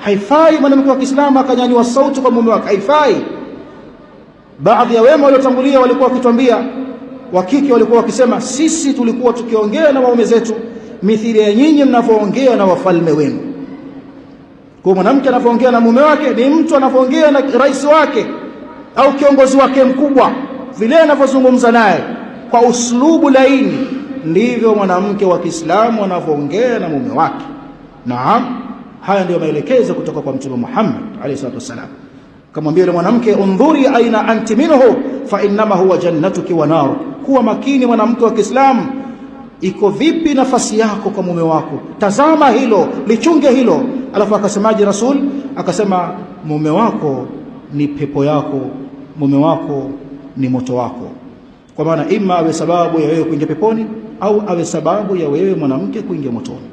Haifai mwanamke wa Kiislamu akanyanyua sauti kwa mume wake, haifai. Baadhi ya wema waliotangulia walikuwa wakituambia, wa kike walikuwa wakisema, sisi tulikuwa tukiongea na waume zetu mithili ya nyinyi mnavyoongea na wafalme wenu. Kwa mwanamke anapoongea na mume wake ni mtu anapoongea na rais wake au kiongozi wake mkubwa, vile anavyozungumza naye kwa uslubu laini, ndivyo mwanamke wa Kiislamu anavyoongea na mume wake. Naam, haya ndio maelekezo kutoka kwa Mtume Muhammad alayhi salatu wasalam. Kamwambia yule mwanamke, undhuri aina anti minhu fa innama huwa jannatuki wa nar. Kuwa makini mwanamke wa Kiislamu, iko vipi nafasi yako kwa mume wako, tazama hilo, lichunge hilo. Alafu akasemaje Rasul? Akasema, mume wako ni pepo yako, mume wako ni moto wako. Kwa maana ima awe sababu ya wewe kuingia peponi au awe sababu ya wewe mwanamke kuingia motoni.